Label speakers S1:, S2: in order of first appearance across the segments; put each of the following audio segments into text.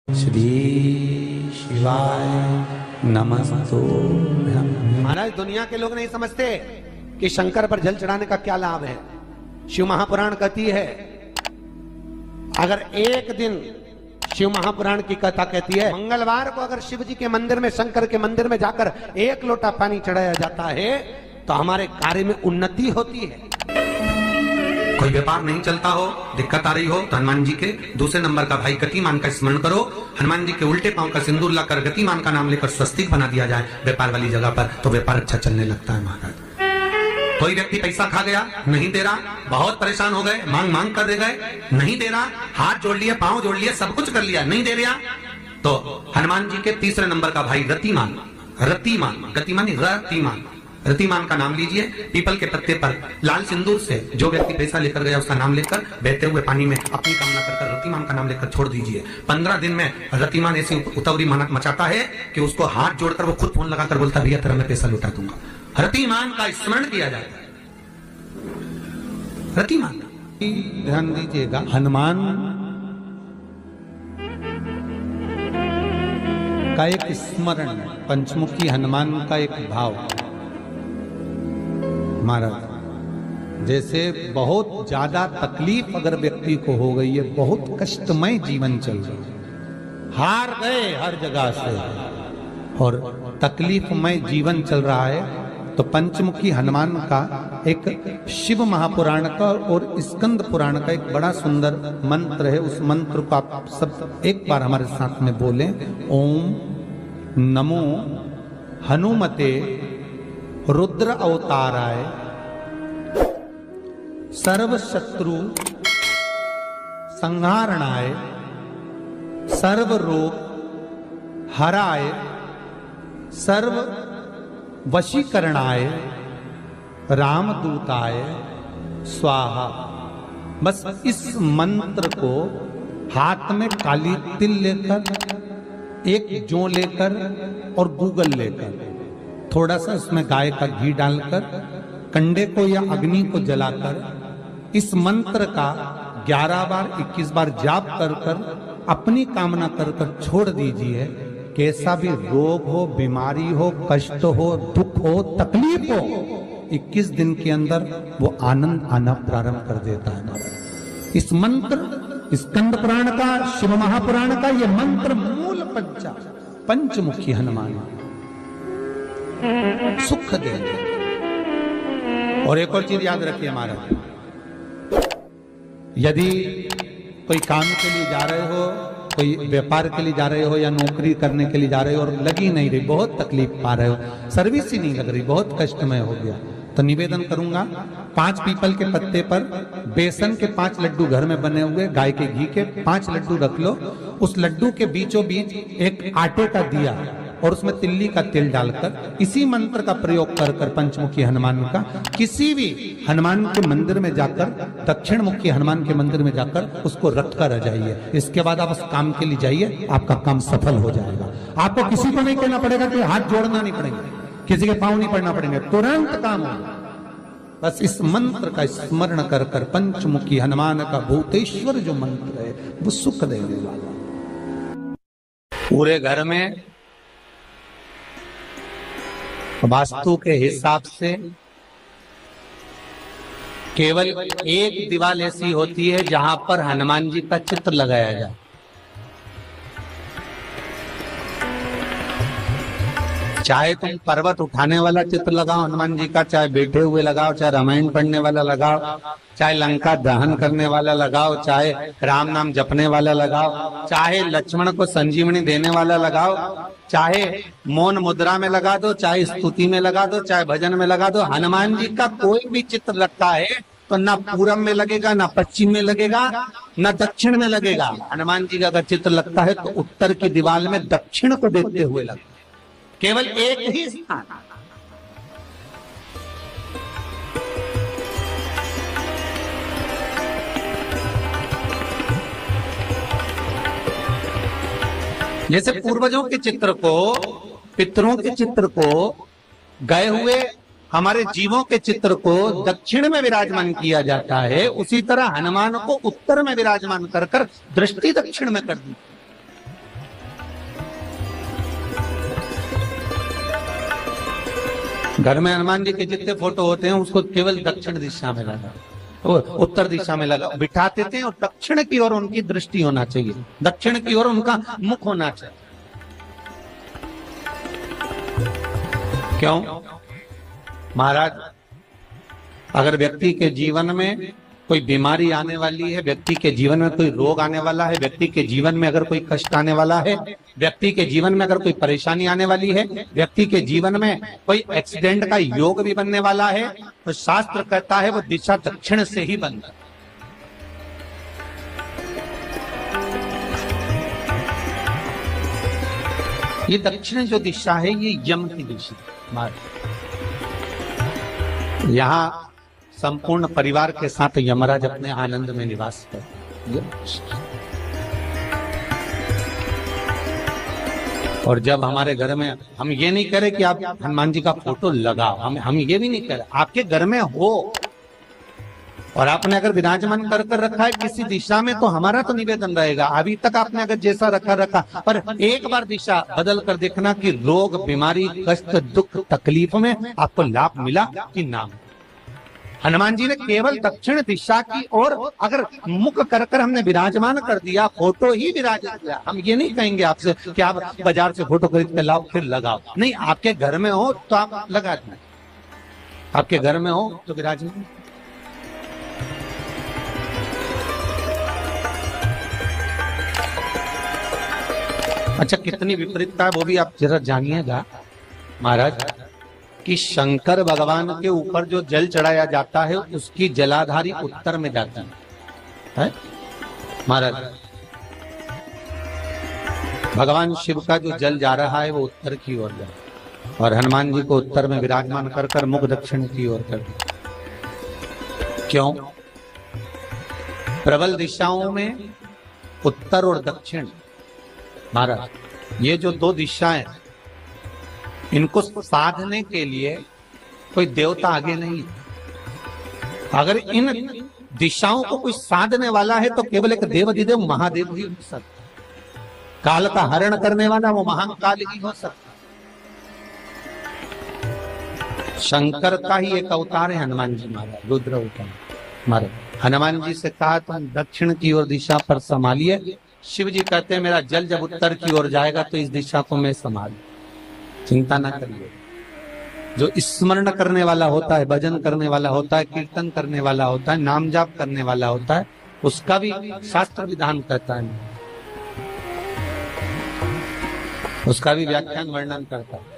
S1: श्री शिवाय नमस्तुभ्यं।
S2: महाराज, दुनिया के लोग नहीं समझते कि शंकर पर जल चढ़ाने का क्या लाभ है। शिव महापुराण कहती है, अगर एक दिन शिव महापुराण की कथा कहती है, मंगलवार को अगर शिव जी के मंदिर में, शंकर के मंदिर में जाकर एक लोटा पानी चढ़ाया जाता है तो हमारे कार्य में उन्नति होती है।
S3: कोई व्यापार नहीं चलता हो, दिक्कत आ रही हो तो हनुमान जी के दूसरे नंबर का भाई गतिमान का स्मरण करो। हनुमान जी के उल्टे पांव का सिंदूर लाकर गतिमान का नाम लेकर स्वस्तिक बना दिया जाए व्यापार वाली जगह पर, तो व्यापार अच्छा चलने लगता है। महाराज, कोई व्यक्ति पैसा खा गया, नहीं दे रहा, बहुत परेशान हो गए, मांग मांग कर दे गए, नहीं दे रहा, हाथ जोड़ लिया, पांव जोड़ लिया, सब कुछ कर लिया, नहीं दे रहा, तो हनुमान जी के तीसरे नंबर का भाई रतिमान, रतिमान, गतिमान रतिमान, रतिमान का नाम लीजिए। पीपल के पत्ते पर लाल सिंदूर से जो व्यक्ति पैसा लेकर गया उसका नाम लेकर बहते हुए पानी में अपनी कामना कर रतिमान का नाम लेकर छोड़ दीजिए। 15 दिन में रतिमान ऐसी उतावली मचाता है कि उसको हाथ जोड़कर वो खुद फोन लगाकर बोलता, भैया तेरा मैं पैसा लौटा दूंगा। रतिमान का स्मरण किया जाता है। रतिमान,
S1: ध्यान दीजिएगा, हनुमान का एक स्मरण, पंचमुखी हनुमान का एक भाव। महाराज, जैसे बहुत ज्यादा तकलीफ अगर व्यक्ति को हो गई है, बहुत कष्टमय जीवन चल रहा है, हार गए हर जगह से और तकलीफमय जीवन चल रहा है, तो पंचमुखी हनुमान का एक शिव महापुराण का और स्कंद पुराण का एक बड़ा सुंदर मंत्र है। उस मंत्र को आप सब एक बार हमारे साथ में बोलें। ओम नमो हनुमते रुद्र अवताराय सर्व शत्रु संहारणाय सर्व रोग हराय सर्व वशीकरणाय रामदूताय स्वाहा। बस इस मंत्र को हाथ में काली तिल लेकर, एक जौ लेकर और गूगल लेकर, थोड़ा सा उसमें गाय का घी डालकर, कंडे को या अग्नि को जलाकर इस मंत्र का 11 बार 21 बार जाप कर कर अपनी कामना कर कर छोड़ दीजिए। कैसा भी रोग हो, बीमारी हो, कष्ट हो, दुख हो, तकलीफ हो, 21 दिन के अंदर वो आनंद आना प्रारंभ कर देता है। इस मंत्र, स्कंद पुराण का, शिव महापुराण का ये मंत्र मूल पंचमुखी हनुमान सुख देंगे। और एक और चीज याद रखिए महाराज, यदि कोई काम के लिए जा रहे हो, कोई व्यापार के लिए जा रहे हो या नौकरी करने के लिए जा रहे हो और लगी नहीं रही, बहुत तकलीफ पा रहे हो, सर्विस ही नहीं लग रही, बहुत कष्टमय हो गया, तो निवेदन करूंगा 5 पीपल के पत्ते पर बेसन के 5 लड्डू घर में बने हुए, गाय के घी के 5 लड्डू रख लो। उस लड्डू के बीचों बीच एक आटे का दिया और उसमें तिल्ली का तेल डालकर इसी मंत्र का प्रयोग कर कर पंचमुखी हनुमान का किसी भी हनुमान के मंदिर में जाकर, दक्षिण मुखी हनुमान के मंदिर में जाकर उसको रख कर आ जाइए। इसके बाद आप उस काम के लिए जाइए, आपका काम सफल हो जाएगा। आपको किसी को नहीं कहना पड़ेगा कि हाथ जोड़ना नहीं पड़ेगा, किसी के पांव नहीं पड़ना पड़ेंगे, तुरंत काम होगा। बस इस मंत्र का स्मरण कर कर पंचमुखी हनुमान का भूतेश्वर जो मंत्र है वो सुख देने वाला। पूरे घर में वास्तु के हिसाब से केवल एक दीवार ऐसी होती है जहां पर हनुमान जी का चित्र लगाया जाए। चाहे तुम पर्वत उठाने वाला चित्र लगाओ हनुमान जी का, चाहे बैठे हुए लगाओ, चाहे रामायण पढ़ने वाला लगाओ, चाहे लंका दहन करने वाला लगाओ, चाहे राम नाम जपने वाला लगाओ, चाहे लक्ष्मण को संजीवनी देने वाला लगाओ, चाहे मौन मुद्रा में लगा दो, चाहे स्तुति में लगा दो, चाहे भजन में लगा दो। हनुमान जी का कोई भी चित्र लगता है तो ना पूरब में लगेगा, ना पश्चिम में लगेगा, ना दक्षिण में लगेगा। हनुमान जी का अगर चित्र लगता है तो उत्तर की दीवार में दक्षिण को देखते हुए लगता है, केवल एक ही स्थान। जैसे पूर्वजों के चित्र को, पितरों के चित्र को, गए हुए हमारे जीवों के चित्र को दक्षिण में विराजमान किया जाता है, उसी तरह हनुमान को उत्तर में विराजमान कर कर दृष्टि दक्षिण में कर दी। घर में हनुमान जी के जितने फोटो होते हैं उसको केवल दक्षिण दिशा में लगा, वो उत्तर दिशा में लगा बिठाते थे, और दक्षिण की ओर उनकी दृष्टि होना चाहिए, दक्षिण की ओर उनका मुख होना चाहिए। क्यों महाराज? अगर व्यक्ति के जीवन में कोई बीमारी आने वाली है, व्यक्ति के जीवन में कोई रोग आने वाला है, व्यक्ति के जीवन में अगर कोई कष्ट आने वाला है, व्यक्ति के जीवन में अगर कोई परेशानी आने वाली है, व्यक्ति के जीवन में कोई एक्सीडेंट का योग भी बनने वाला है, तो शास्त्र कहता है वो दिशा दक्षिण से ही बनता है। ये दक्षिण जो दिशा है ये यम की दिशा। यहाँ संपूर्ण परिवार के साथ यमराज अपने आनंद में निवास करते। और जब हमारे घर में, हम ये नहीं कह रहे कि आप हनुमान जी का फोटो लगाओ, हम ये भी नहीं कह रहे, आपके घर में हो और आपने अगर विराजमान कर रखा है किसी दिशा में, तो हमारा तो निवेदन रहेगा, अभी तक आपने अगर जैसा रखा, पर एक बार दिशा बदल कर देखना कि रोग, बीमारी, कष्ट, दुख, तकलीफ में आपको लाभ मिला कि ना। हनुमान जी ने केवल दक्षिण दिशा की ओर अगर मुख कर हमने विराजमान कर दिया, फोटो ही विराजित किया। हम ये नहीं कहेंगे आपसे कि आप बाजार से फोटो खरीद के लाओ फिर लगाओ, नहीं, आपके घर में हो तो आप लगा दें, आपके घर में हो तो विराजमान। अच्छा, कितनी विपरीतता है वो भी आप जरा जानिएगा महाराज, कि शंकर भगवान के ऊपर जो जल चढ़ाया जाता है उसकी जलाधारी उत्तर में जाती है महाराज। भगवान शिव का जो जल जा रहा है वो उत्तर की ओर जा, और हनुमान जी को उत्तर में विराजमान कर मुख दक्षिण की ओर कर दिया। क्यों? प्रबल दिशाओं में उत्तर और दक्षिण महाराज, ये जो दो दिशाएं, इनको साधने के लिए कोई देवता आगे नहीं। अगर इन दिशाओं को कोई साधने वाला है तो केवल एक देवाधिदेव महादेव ही हो सकता। काल का हरण करने वाला वो महाकाल ही हो सकता। शंकर का ही एक अवतार है हनुमान जी महाराज, रुद्र अवतार महाराज। हनुमान जी से कहा तुम दक्षिण की ओर दिशा पर संभालिए, शिव जी कहते हैं मेरा जल जब उत्तर की ओर जाएगा तो इस दिशा को मैं संभालूं, चिंता ना करिए। जो स्मरण करने वाला होता है, भजन करने वाला होता है, कीर्तन करने वाला होता है, नाम जाप करने वाला होता है, उसका भी शास्त्र विधान कहता है, उसका भी व्याख्यान वर्णन करता है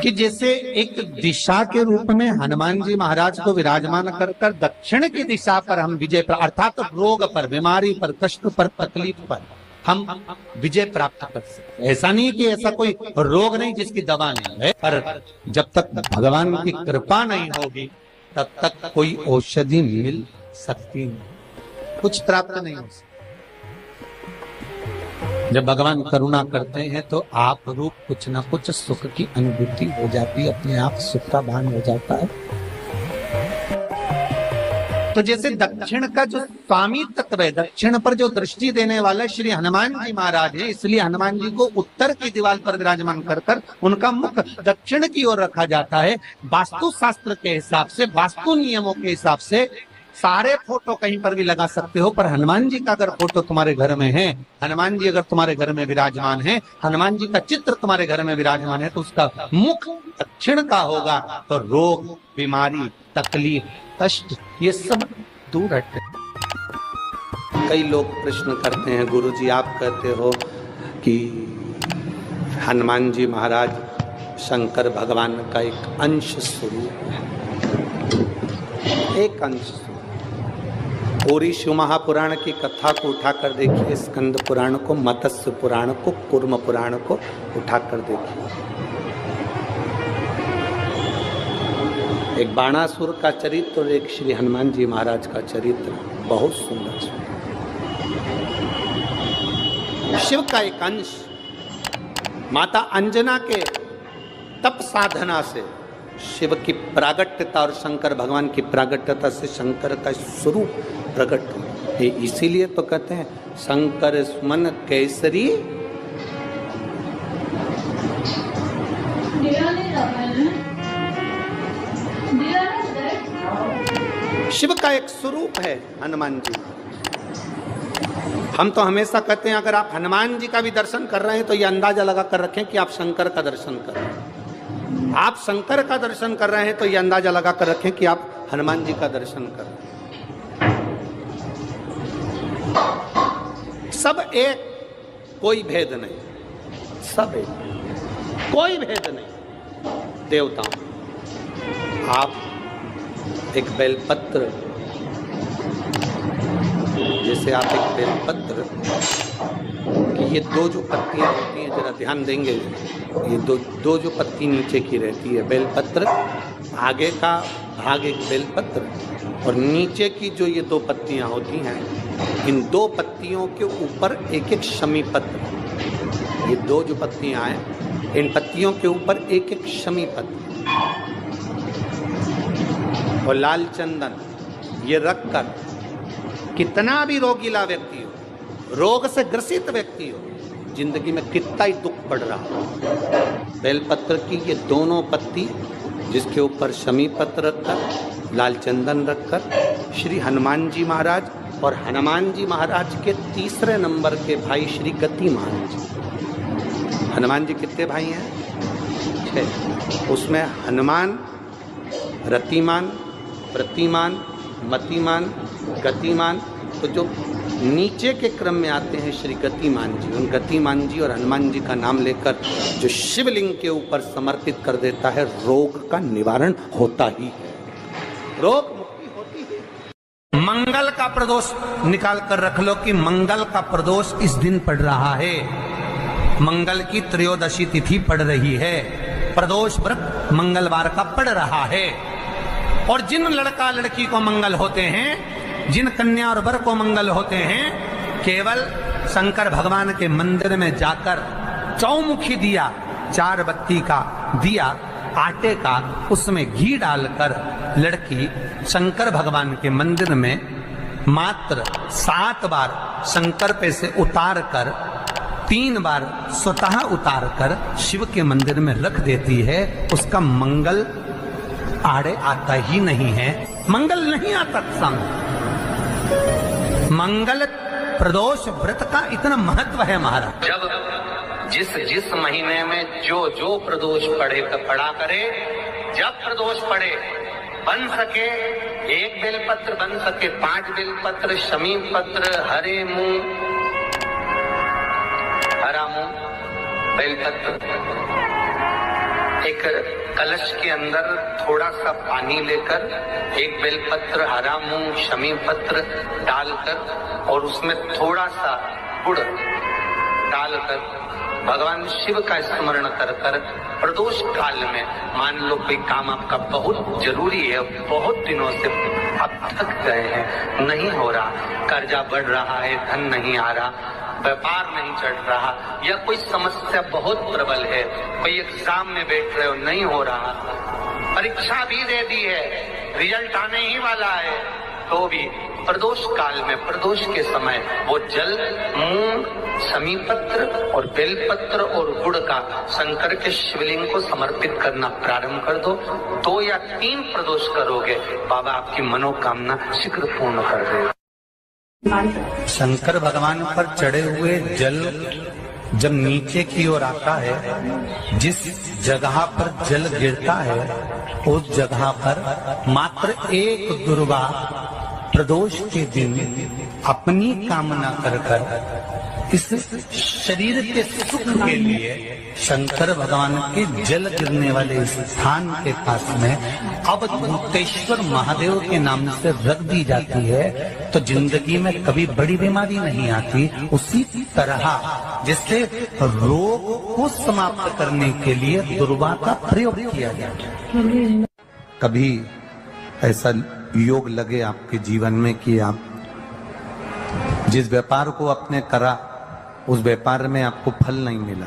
S1: कि जैसे एक दिशा के रूप में हनुमान जी महाराज को विराजमान कर दक्षिण की दिशा पर हम विजय पर, अर्थात रोग पर, बीमारी पर, कष्ट पर, तकलीफ पर हम विजय प्राप्त कर सकते। ऐसा नहीं कि ऐसा कोई रोग नहीं जिसकी दवा नहीं है, पर जब तक भगवान की कृपा नहीं होगी तब तक कोई औषधि मिल सकती नहीं, कुछ प्राप्त नहीं हो सकता। जब भगवान करुणा करते हैं तो आप रूप कुछ ना कुछ सुख की अनुभूति हो जाती है, अपने आप सुख का भान हो जाता है। तो जैसे दक्षिण का जो स्वामी तत्व है, दक्षिण पर जो दृष्टि देने वाला श्री हनुमान जी महाराज है, इसलिए हनुमान जी को उत्तर की दीवार पर विराजमान कर उनका मुख दक्षिण की ओर रखा जाता है। वास्तु शास्त्र के हिसाब से, वास्तु नियमों के हिसाब से सारे फोटो कहीं पर भी लगा सकते हो, पर हनुमान जी का अगर फोटो तुम्हारे घर में है, हनुमान जी अगर तुम्हारे घर में विराजमान है, हनुमान जी का चित्र तुम्हारे घर में विराजमान है, तो उसका मुख दक्षिण का होगा, तो रोग, बीमारी, तकलीफ, कष्ट ये सब दूर हटते। कई लोग प्रश्न करते हैं, गुरुजी आप कहते हो कि हनुमान जी महाराज शंकर भगवान का एक अंश स्वरूप है, एक अंश। पूरी शिव महापुराण की कथा को उठाकर देखिए, स्कंद पुराण को, मत्स्य पुराण को, कूर्म पुराण को उठाकर देखिए। एक बाणासुर का चरित्र और एक श्री हनुमान जी महाराज का चरित्र बहुत सुंदर। शिव का एक अंश माता अंजना के तप साधना से शिव की प्रागट्यता और शंकर भगवान की प्रागट्यता से शंकर का स्वरूप प्रकट हो। इसीलिए तो कहते हैं शंकर सुमन केसरी
S2: शिव का एक स्वरूप है हनुमान जी। हम तो हमेशा कहते हैं अगर आप हनुमान जी का भी दर्शन कर रहे हैं तो ये अंदाजा लगा कर रखें कि आप शंकर का दर्शन कर रहे हैं। आप शंकर का दर्शन कर रहे हैं तो ये अंदाजा लगा कर रखें कि आप हनुमान जी का दर्शन कर रहे हैं। सब एक, कोई भेद नहीं, सब एक, कोई भेद नहीं। देवताओं, आप एक बेलपत्र, जैसे आप एक बेलपत्र कि ये दो जो पत्तियां होती हैं, जरा ध्यान देंगे, ये दो जो पत्ती नीचे की रहती है बेलपत्र, आगे का भाग एक बेलपत्र और नीचे की जो ये दो पत्तियां होती हैं, इन दो पत्तियों के ऊपर एक एक शमी पत्र, ये दो जो पत्तियां हैं इन पत्तियों के ऊपर एक एक शमी पत्र और लाल चंदन ये रखकर कितना भी रोगीला व्यक्ति हो, रोग से ग्रसित व्यक्ति हो, जिंदगी में कितना ही दुख पड़ रहा हो, बेलपत्र की ये दोनों पत्ती जिसके ऊपर शमी पत्र रखकर, लाल चंदन रखकर श्री हनुमान जी महाराज और हनुमान जी महाराज के तीसरे नंबर के भाई श्री गतिमान जी। हनुमान जी कितने भाई हैं? 6। उसमें हनुमान, रतिमान, प्रतिमान, मतिमान, गतिमान, तो जो नीचे के क्रम में आते हैं श्री गतिमान जी, उन गतिमान जी और हनुमान जी का नाम लेकर जो शिवलिंग के ऊपर समर्पित कर देता है, रोग का निवारण होता ही है, रोग मुक्ति होती है। मंगल का प्रदोष निकाल कर रख लो कि मंगल का प्रदोष इस दिन पड़ रहा है, मंगल की त्रयोदशी तिथि पड़ रही है, प्रदोष व्रत मंगलवार का पड़ रहा है। और जिन लड़का लड़की को मंगल होते हैं, जिन कन्या और वर को मंगल होते हैं, केवल शंकर भगवान के मंदिर में जाकर चौमुखी दिया, 4 बत्ती का दिया आटे का, उसमें घी डालकर लड़की शंकर भगवान के मंदिर में मात्र 7 बार शंकर पे से उतार कर 3 बार स्वतः उतार कर शिव के मंदिर में रख देती है, उसका मंगल आड़े आता ही नहीं है, मंगल नहीं आता संग। मंगल प्रदोष व्रत का इतना महत्व है महाराज।
S3: जब जिस महीने में जो प्रदोष पड़ा करे, जब प्रदोष पड़े, बन सके 1 बेलपत्र, बन सके 5 बेलपत्र, शमी पत्र, हरे मूंग, हरा मूंग, बेलपत्र, एक कलश के अंदर थोड़ा सा पानी लेकर 1 बेलपत्र, हरा मूंग, शमी पत्र डालकर और उसमें थोड़ा सा गुड़ डालकर भगवान शिव का स्मरण कर कर प्रदोष काल में, मान लो कोई काम आपका बहुत जरूरी है, बहुत दिनों से आप थक गए हैं, नहीं हो रहा, कर्जा बढ़ रहा है, धन नहीं आ रहा, व्यापार नहीं चढ़ रहा, या कोई समस्या बहुत प्रबल है, कोई एग्जाम में बैठ रहे हो नहीं हो रहा, परीक्षा भी दे दी है, रिजल्ट आने ही वाला है, तो भी प्रदोष काल में, प्रदोष के समय वो जल, मूंग, शमी पत्र और बेलपत्र और गुड़ का शंकर के शिवलिंग को समर्पित करना प्रारंभ कर दो। 2 या 3 प्रदोष करोगे, बाबा आपकी मनोकामना शीघ्र पूर्ण कर देगा।
S1: शंकर भगवान पर चढ़े हुए जल जब नीचे की ओर आता है, जिस जगह पर जल गिरता है उस जगह पर मात्र एक दुर्गा प्रदोष के दिन अपनी कामना कर कर इस शरीर के सुख के लिए शंकर भगवान के जल गिरने वाले स्थान के पास में अवधूतेश्वर महादेव के नाम से रख दी जाती है, तो जिंदगी में कभी बड़ी बीमारी नहीं आती। उसी तरह जिससे रोग को समाप्त करने के लिए दुर्वा का प्रयोग किया जाता है। कभी ऐसा योग लगे आपके जीवन में कि आप जिस व्यापार को आपने करा उस व्यापार में आपको फल नहीं मिला,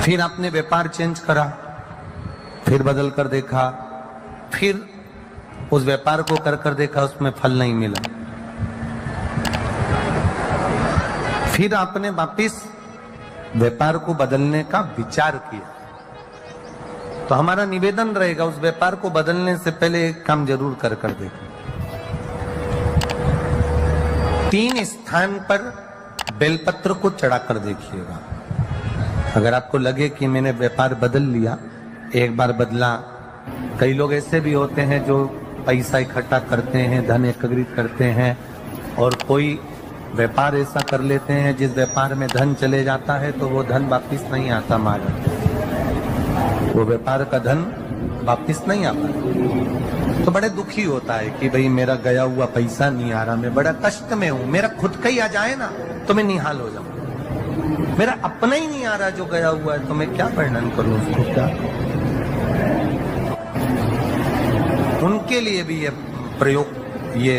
S1: फिर आपने व्यापार चेंज करा, फिर बदल कर देखा, फिर उस व्यापार को कर देखा, उसमें फल नहीं मिला, फिर आपने वापिस व्यापार को बदलने का विचार किया, तो हमारा निवेदन रहेगा उस व्यापार को बदलने से पहले एक काम जरूर कर देखें। 3 स्थान पर बेलपत्र को चढ़ाकर देखिएगा। अगर आपको लगे कि मैंने व्यापार बदल लिया, एक बार बदला, कई लोग ऐसे भी होते हैं जो पैसा इकट्ठा करते हैं, धन एकत्रित करते हैं, और कोई व्यापार ऐसा कर लेते हैं जिस व्यापार में धन चले जाता है तो वो धन वापिस नहीं आता, वो व्यापार का धन वापिस नहीं आता। तो बड़े दुखी होता है कि भाई मेरा गया हुआ पैसा नहीं आ रहा, मैं बड़ा कष्ट में हूं, मेरा खुद का ही आ जाए ना तो मैं निहाल हो जाऊं, मेरा अपना ही नहीं आ रहा जो गया हुआ है, तो मैं क्या वर्णन करूं उसको, क्या। उनके लिए भी ये प्रयोग, ये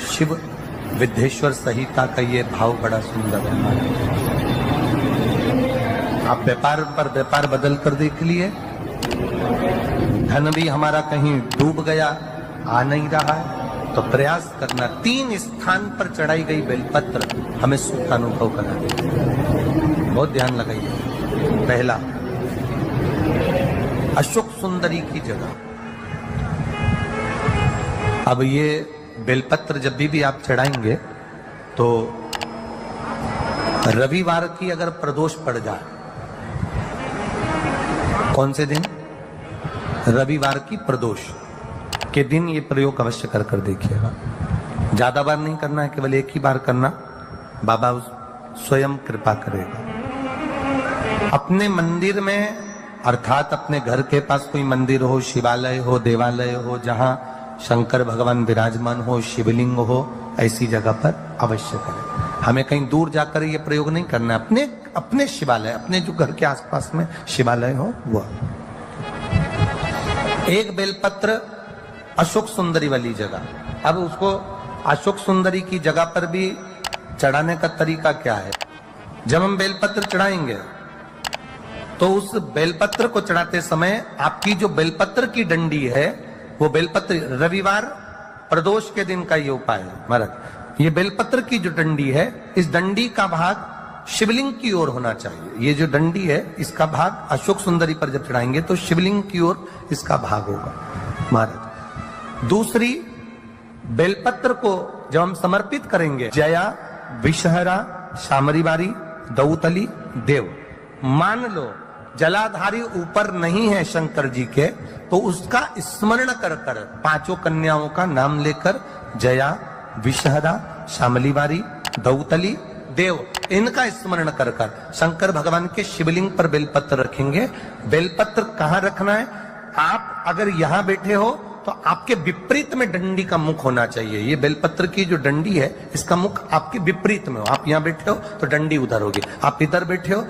S1: शिव विद्येश्वर संहिता का ये भाव बड़ा सुंदर है। आप व्यापार पर व्यापार बदल कर देख लिए, धन भी हमारा कहीं डूब गया, आ नहीं रहा है, तो प्रयास करना 3 स्थान पर चढ़ाई गई बेलपत्र हमें सुख का अनुभव करा देगी। बहुत ध्यान लगाइए। पहला, अशोक सुंदरी की जगह। अब ये बेलपत्र जब भी आप चढ़ाएंगे तो रविवार की अगर प्रदोष पड़ जाए, कौन से दिन? रविवार की प्रदोष के दिन ये प्रयोग अवश्य कर देखिएगा। ज्यादा बार नहीं करना है, केवल एक ही बार करना, बाबा स्वयं कृपा करेगा। अपने मंदिर में, अर्थात अपने घर के पास कोई मंदिर हो, शिवालय हो, देवालय हो, जहां शंकर भगवान विराजमान हो, शिवलिंग हो, ऐसी जगह पर अवश्य करें। हमें कहीं दूर जाकर ये प्रयोग नहीं करना, अपने शिवालय, अपने जो घर के आसपास में शिवालय हो वो। एक बेलपत्र अशोक सुंदरी वाली जगह। अब उसको अशोक सुंदरी की जगह पर भी चढ़ाने का तरीका क्या है? जब हम बेलपत्र चढ़ाएंगे तो उस बेलपत्र को चढ़ाते समय आपकी जो बेलपत्र की डंडी है, वो बेलपत्र, रविवार प्रदोष के दिन का ये उपाय है महाराज। ये बेलपत्र की जो डंडी है, इस डंडी का भाग शिवलिंग की ओर होना चाहिए। ये जो डंडी है, इसका भाग अशोक सुंदरी पर जब चढ़ाएंगे तो शिवलिंग की ओर इसका भाग होगा महाराज। दूसरी, बेलपत्र को जब हम समर्पित करेंगे, जया, विषहरा, शामरीवारी, दौतली, देव, मान लो जलाधारी ऊपर नहीं है शंकर जी के, तो उसका स्मरण कर 5 कन्याओं का नाम लेकर जया, विषहरा, शामलीवारी, दौतली, देव, इनका स्मरण कर शंकर भगवान के शिवलिंग पर बेलपत्र रखेंगे। बेलपत्र कहां रखना है? आप अगर यहां बैठे हो तो आपके विपरीत में डंडी का मुख होना चाहिए। ये बेलपत्र की जो डंडी है, इसका मुख आपके विपरीत में हो। आप यहां बैठे हो तो डंडी उधर होगी, आप इधर बैठे हो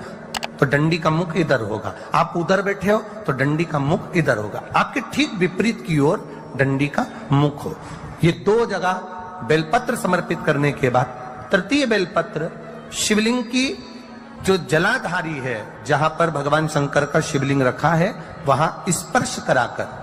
S1: तो डंडी का मुख इधर होगा, आप उधर बैठे हो तो डंडी का मुख इधर होगा। आपके ठीक विपरीत की ओर डंडी का मुख हो। ये 2 जगह बेलपत्र समर्पित करने के बाद तृतीय बेलपत्र शिवलिंग की जो जलाधारी है, जहां पर भगवान शंकर का शिवलिंग रखा है, वहां स्पर्श कराकर